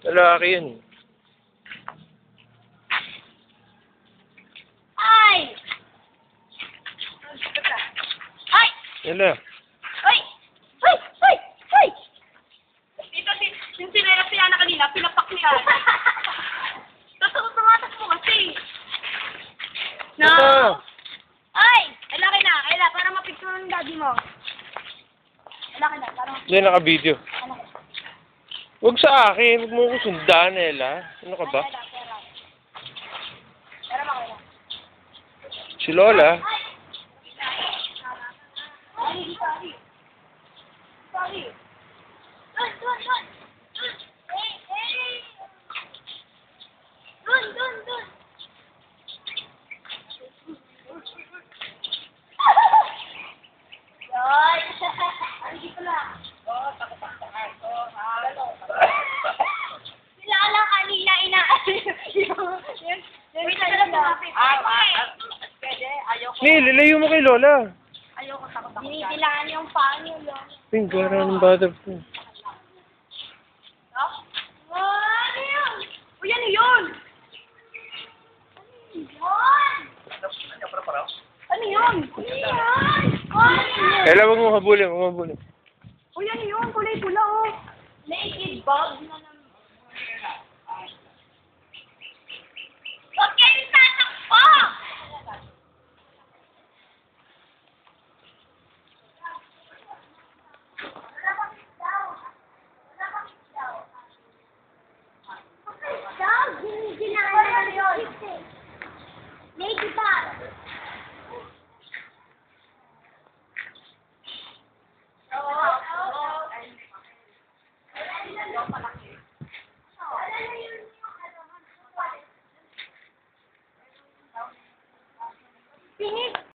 Lalaki yun. Ay! Ay! Yala. Ay! Ay! Ay! Ay! Dito, yung sinelas niya na kanina, pinapak niya. Totoo, tumatak mo kasi. No! Ito. Ay! Laki na, para mapicture ng daddy mo. Laki na, para Hindi, naka-video. ano? Huwag sa akin. Huwag mo ko sundan, Ella. Ano ka ba? Pero makita. Si Lola. Ay! Sorry. Sorry. Dun. Hey, hey! Dun. Yoy! Hindi ko na. Takot-takotan. Nilala kanina, Wait, pwede, ayoko. Ni, lalayo mo kay Lola. Ayoko takot-takotan. Dinidilaan yung paa niyo, lo. Pinggara ng bata po. Ano yun? Uy, ano yun? Ano yun? Ella, huwag mo habulin. Huwag mo habulin. Uy, ano yun? Kulay pula, oh. Naked bug na naman.